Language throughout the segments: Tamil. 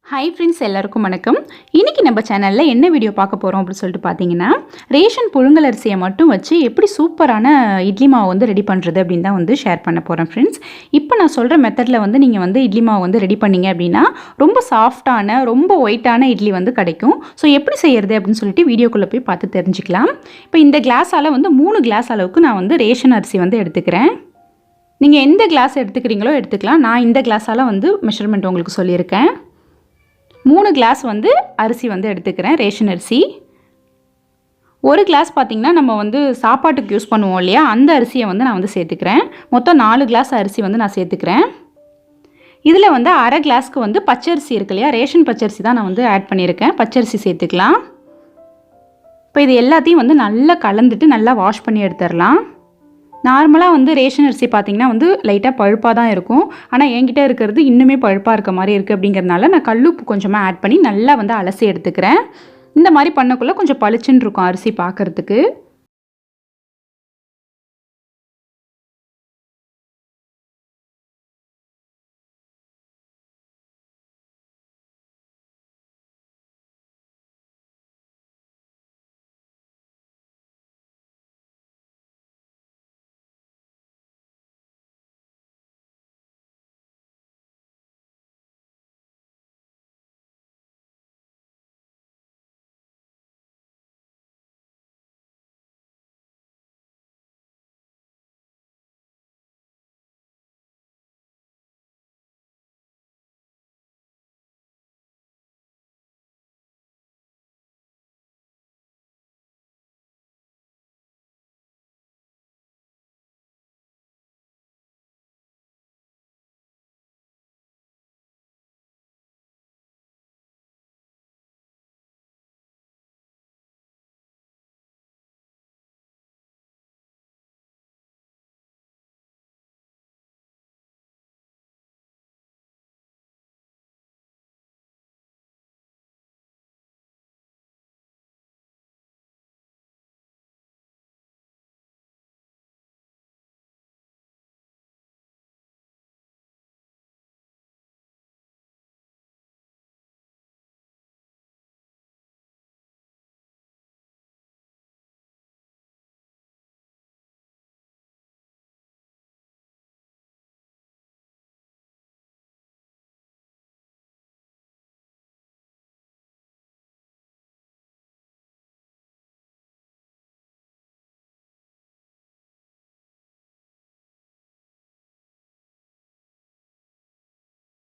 ஹாய் ஃப்ரெண்ட்ஸ், எல்லாருக்கும் வணக்கம். இன்றைக்கி நம்ம சேனலில் என்ன வீடியோ பார்க்க போகிறோம் அப்படின்னு சொல்லிட்டு பார்த்தீங்கன்னா, ரேஷன் புழுங்கல் அரிசியை மட்டும் வச்சு எப்படி சூப்பரான இட்லி மாவு வந்து ரெடி பண்ணுறது அப்படின்னு தான் வந்து ஷேர் பண்ண போகிறேன் ஃப்ரெண்ட்ஸ். இப்போ நான் சொல்கிற மெத்தடில் வந்து நீங்கள் வந்து இட்லி மாவு வந்து ரெடி பண்ணிங்க அப்படின்னா ரொம்ப சாஃப்டான ரொம்ப ஒயிட்டான இட்லி வந்து கிடைக்கும். ஸோ எப்படி செய்கிறது அப்படின்னு சொல்லிட்டு வீடியோக்குள்ளே போய் பார்த்து தெரிஞ்சுக்கலாம். இப்போ இந்த கிளாஸால் வந்து 3 கிளாஸ் அளவுக்கு நான் வந்து ரேஷன் அரிசி வந்து எடுத்துக்கிறேன். நீங்கள் எந்த கிளாஸ் எடுத்துக்கிறீங்களோ எடுத்துக்கலாம். நான் இந்த கிளாஸால் வந்து மெஷர்மெண்ட் உங்களுக்கு சொல்லியிருக்கேன். 3 கிளாஸ் வந்து அரிசி வந்து எடுத்துக்கிறேன், ரேஷன் அரிசி. ஒரு கிளாஸ் பார்த்திங்கன்னா நம்ம வந்து சாப்பாட்டுக்கு யூஸ் பண்ணுவோம் இல்லையா, அந்த அரிசியை வந்து நான் வந்து சேர்த்துக்கிறேன். மொத்தம் 4 கிளாஸ் அரிசி வந்து நான் சேர்த்துக்கிறேன். இதில் வந்து அரை கிளாஸ்க்கு வந்து பச்சரிசி இருக்கு இல்லையா, ரேஷன் பச்சரிசி தான் நான் வந்து ஆட் பண்ணியிருக்கேன். பச்சரிசி சேர்த்துக்கலாம். இப்போ இது எல்லாத்தையும் வந்து நல்லா கலந்துட்டு நல்லா வாஷ் பண்ணி எடுத்துடலாம். நார்மலாக வந்து ரேஷன் அரிசி பார்த்திங்கன்னா வந்து லைட்டாக பழுப்பாக தான் இருக்கும். ஆனால் என்கிட்ட இருக்கிறது இன்னுமே பழுப்பாக இருக்க மாதிரி இருக்குது. அப்படிங்கிறதுனால நான் கல்லுப்பு கொஞ்சமாக ஆட் பண்ணி நல்லா வந்து அலசி எடுத்துக்கிறேன். இந்த மாதிரி பண்ணக்குள்ளே கொஞ்சம் பளிச்சுன்னு இருக்கும் அரிசி பார்க்குறதுக்கு.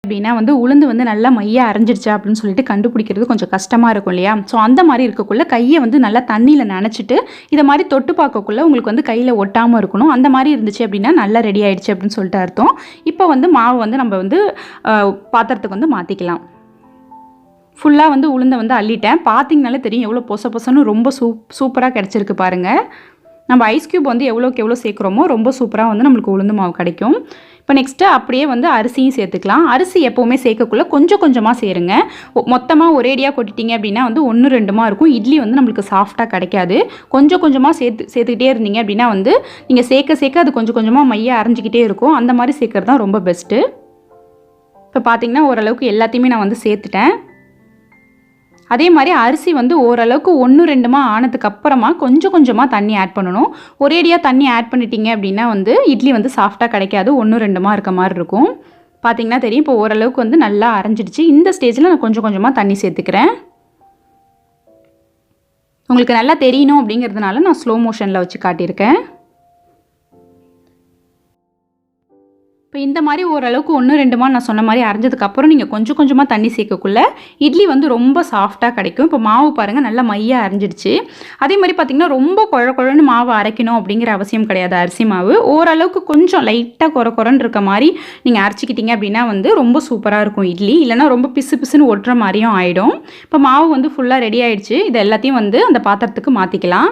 அப்படின்னா வந்து உளுந்து வந்து நல்லா மையாக அரைஞ்சிருச்சா அப்படின்னு சொல்லிட்டு கண்டுபிடிக்கிறது கொஞ்சம் கஷ்டமாக இருக்கும் இல்லையா. ஸோ அந்த மாதிரி இருக்கக்குள்ள கையை வந்து நல்லா தண்ணியில் நனைச்சிட்டு இதை மாதிரி தொட்டு பார்க்கக்குள்ள உங்களுக்கு வந்து கையில் ஒட்டாமல் இருக்கணும். அந்த மாதிரி இருந்துச்சு அப்படின்னா நல்லா ரெடி ஆகிடுச்சு அப்படின்னு சொல்லிட்டு அர்த்தம். இப்போ வந்து மாவு வந்து நம்ம வந்து பாத்திரத்துக்கு வந்து மாற்றிக்கலாம். ஃபுல்லாக வந்து உளுந்தை வந்து அள்ளிட்டேன். பார்த்திங்கனாலே தெரியும் எவ்வளோ பொசன்னு ரொம்ப சூப்பராக கிடச்சிருக்கு பாருங்கள். நம்ம ஐஸ் க்யூப் வந்து எவ்வளோக்கு எவ்வளோ சேர்க்குறோமோ ரொம்ப சூப்பராக வந்து நம்மளுக்கு உளுந்து மாவு கிடைக்கும். இப்போ நெக்ஸ்ட்டு அப்படியே வந்து அரிசியும் சேர்த்துக்கலாம். அரிசி எப்போவுமே சேர்க்கக்குள்ள கொஞ்சம் கொஞ்சமாக சேருங்க. மொத்தமாக ஒரேடியாக கொட்டிட்டிங்க அப்படின்னா வந்து 1 2மா இருக்கும். இட்லி வந்து நம்மளுக்கு சாஃப்டாக கிடைக்காது. கொஞ்சம் கொஞ்சமாக சேர்த்துக்கிட்டே இருந்தீங்க அப்படின்னா வந்து நீங்கள் சேர்க்க அது கொஞ்சம் கொஞ்சமாக மையாக அரைஞ்சிக்கிட்டே இருக்கும். அந்த மாதிரி சேர்க்குறது தான் ரொம்ப பெஸ்ட்டு. இப்போ பார்த்திங்கன்னா ஓரளவுக்கு எல்லாத்தையுமே நான் வந்து சேர்த்துட்டேன். அதே மாதிரி அரிசி வந்து ஓரளவுக்கு 1 2மா ஆனதுக்கு அப்புறமா கொஞ்சம் கொஞ்சமாக தண்ணி ஆட் பண்ணணும். ஒரேடியாக தண்ணி ஆட் பண்ணிட்டீங்க அப்படின்னா வந்து இட்லி வந்து சாஃப்டாக கிடைக்காது. 1 2மா இருக்க மாதிரி இருக்கும். பார்த்திங்கன்னா தெரியும் இப்போ ஓரளவுக்கு வந்து நல்லா அரைஞ்சிடுச்சு. இந்த ஸ்டேஜில் நான் கொஞ்சம் கொஞ்சமாக தண்ணி சேர்த்துக்கிறேன். உங்களுக்கு நல்லா தெரியணும் அப்படிங்கிறதுனால நான் ஸ்லோ மோஷனில் வச்சு காட்டியிருக்கேன். இப்போ இந்த மாதிரி ஓரளவுக்கு 1 2மா நான் சொன்ன மாதிரி அரைஞ்சதுக்கப்புறம் நீங்கள் கொஞ்சம் கொஞ்சமாக தண்ணி சேர்க்கக்குள்ள இட்லி வந்து ரொம்ப சாஃப்டாக கிடைக்கும். இப்போ மாவு பாருங்கள் நல்லா மையாக அரைஞ்சிடுச்சு. அதே மாதிரி பார்த்திங்கன்னா ரொம்ப குழன்னு மாவு அரைக்கணும் அப்படிங்கிற அவசியம் கிடையாது. அரிசி மாவு ஓரளவுக்கு கொஞ்சம் லைட்டாக குறன்னு இருக்க மாதிரி நீங்கள் அரைச்சிக்கிட்டீங்க அப்படின்னா வந்து ரொம்ப சூப்பராக இருக்கும் இட்லி. இல்லைனா ரொம்ப பிசுன்னு ஒட்டுற மாதிரியும் ஆகிடும். இப்போ மாவு வந்து ஃபுல்லாக ரெடி ஆகிடுச்சு. இது எல்லாத்தையும் வந்து அந்த பாத்திரத்துக்கு மாற்றிக்கலாம்.